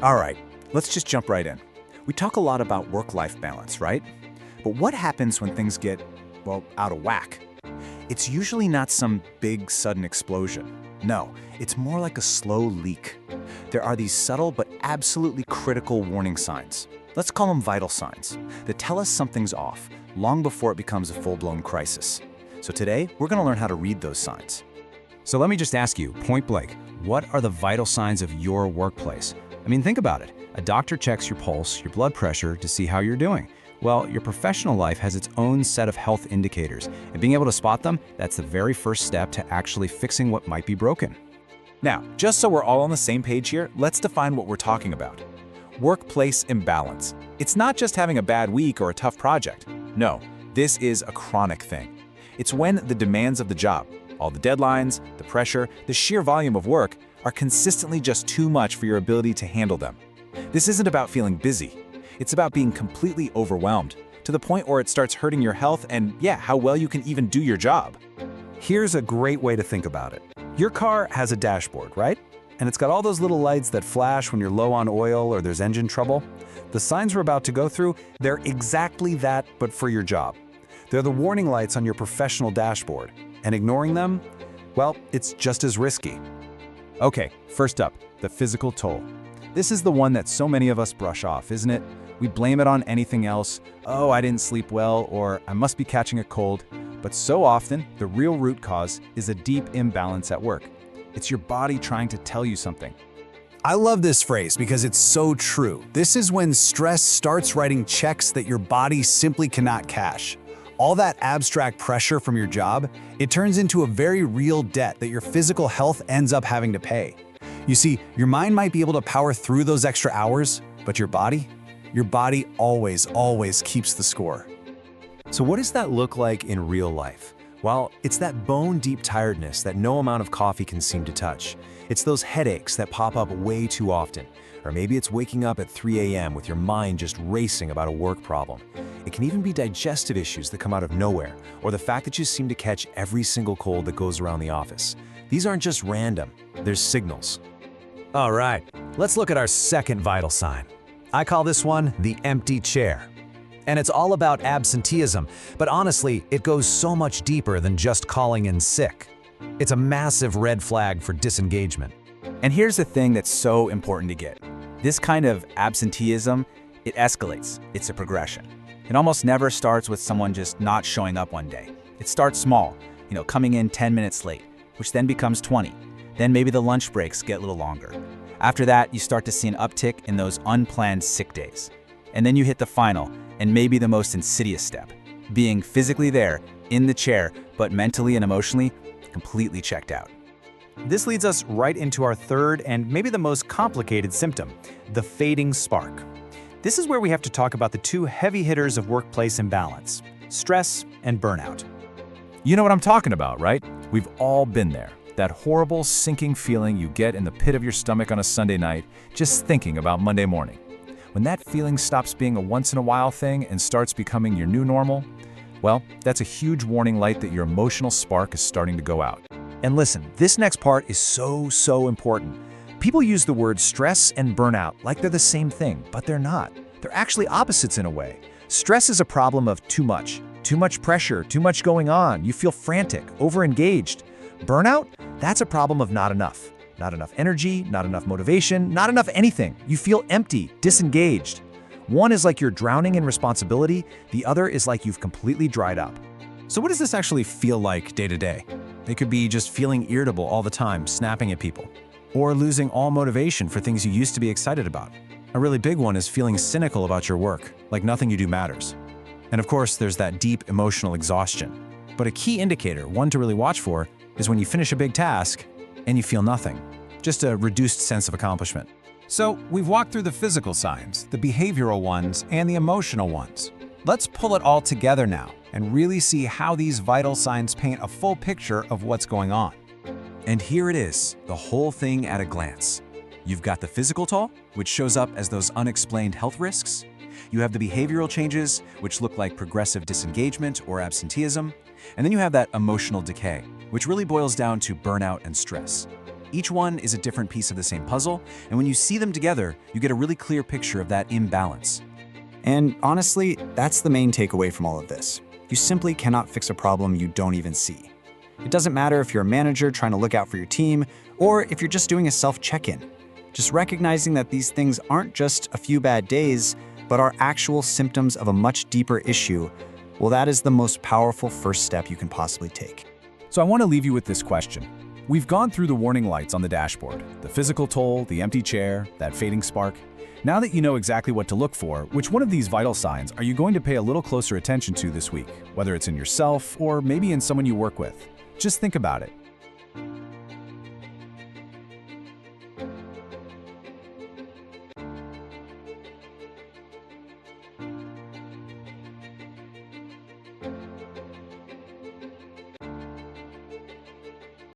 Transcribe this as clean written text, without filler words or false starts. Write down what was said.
All right, let's just jump right in. We talk a lot about work-life balance, right? But what happens when things get, well, out of whack? It's usually not some big, sudden explosion. No, it's more like a slow leak. There are these subtle but absolutely critical warning signs. Let's call them vital signs that tell us something's off long before it becomes a full-blown crisis. So today, we're going to learn how to read those signs. So let me just ask you, point blank, what are the vital signs of your workplace? I mean, think about it. A doctor checks your pulse, your blood pressure to see how you're doing. Well, your professional life has its own set of health indicators, and being able to spot them, that's the very first step to actually fixing what might be broken. Now, just so we're all on the same page here, let's define what we're talking about. Workplace imbalance. It's not just having a bad week or a tough project. No, this is a chronic thing. It's when the demands of the job, all the deadlines, the pressure, the sheer volume of work, are consistently just too much for your ability to handle them. This isn't about feeling busy. It's about being completely overwhelmed, to the point where it starts hurting your health and, how well you can even do your job. Here's a great way to think about it. Your car has a dashboard, right? And it's got all those little lights that flash when you're low on oil or there's engine trouble. The signs we're about to go through, they're exactly that, but for your job. They're the warning lights on your professional dashboard. And ignoring them, well, it's just as risky. Okay, first up, the physical toll. This is the one that so many of us brush off, isn't it? We blame it on anything else. Oh, I didn't sleep well, or I must be catching a cold. But so often, the real root cause is a deep imbalance at work. It's your body trying to tell you something. I love this phrase because it's so true. This is when stress starts writing checks that your body simply cannot cash. All that abstract pressure from your job, it turns into a very real debt that your physical health ends up having to pay. You see, your mind might be able to power through those extra hours, but your body always keeps the score. So what does that look like in real life? Well, it's that bone-deep tiredness that no amount of coffee can seem to touch. It's those headaches that pop up way too often. Or maybe it's waking up at 3 a.m. with your mind just racing about a work problem. It can even be digestive issues that come out of nowhere, or the fact that you seem to catch every single cold that goes around the office. These aren't just random, there's signals. All right, let's look at our second vital sign. I call this one the empty chair. And it's all about absenteeism, but honestly, it goes so much deeper than just calling in sick. It's a massive red flag for disengagement. And here's the thing that's so important to get. This kind of absenteeism, it escalates. It's a progression. It almost never starts with someone just not showing up one day. It starts small, coming in 10 minutes late, which then becomes 20. Then maybe the lunch breaks get a little longer. After that, you start to see an uptick in those unplanned sick days. And then you hit the final, and maybe the most insidious step, being physically there, in the chair, but mentally and emotionally completely checked out. This leads us right into our third and maybe the most complicated symptom, the fading spark. This is where we have to talk about the two heavy hitters of workplace imbalance, stress and burnout. You know what I'm talking about, right? We've all been there. That horrible sinking feeling you get in the pit of your stomach on a Sunday night, just thinking about Monday morning. When that feeling stops being a once-in-a-while thing and starts becoming your new normal, well, that's a huge warning light that your emotional spark is starting to go out. And listen, this next part is so important. People use the words stress and burnout like they're the same thing, but they're not. They're actually opposites in a way. Stress is a problem of too much pressure, too much going on. You feel frantic, overengaged. Burnout, that's a problem of not enough. Not enough energy, not enough motivation, not enough anything. You feel empty, disengaged. One is like you're drowning in responsibility, the other is like you've completely dried up. So what does this actually feel like day to day? It could be just feeling irritable all the time, snapping at people, or losing all motivation for things you used to be excited about. A really big one is feeling cynical about your work, like nothing you do matters. And of course, there's that deep emotional exhaustion. But a key indicator, one to really watch for, is when you finish a big task and you feel nothing, just a reduced sense of accomplishment. So we've walked through the physical signs, the behavioral ones, and the emotional ones. Let's pull it all together now and really see how these vital signs paint a full picture of what's going on. And here it is, the whole thing at a glance. You've got the physical toll, which shows up as those unexplained health risks. You have the behavioral changes, which look like progressive disengagement or absenteeism. And then you have that emotional decay, which really boils down to burnout and stress. Each one is a different piece of the same puzzle, and when you see them together, you get a really clear picture of that imbalance. And honestly, that's the main takeaway from all of this. You simply cannot fix a problem you don't even see. It doesn't matter if you're a manager trying to look out for your team, or if you're just doing a self-check-in. Just recognizing that these things aren't just a few bad days, but are actual symptoms of a much deeper issue, well, that is the most powerful first step you can possibly take. So I want to leave you with this question. We've gone through the warning lights on the dashboard, the physical toll, the empty chair, that fading spark. Now that you know exactly what to look for, which one of these vital signs are you going to pay a little closer attention to this week, whether it's in yourself or maybe in someone you work with? Just think about it.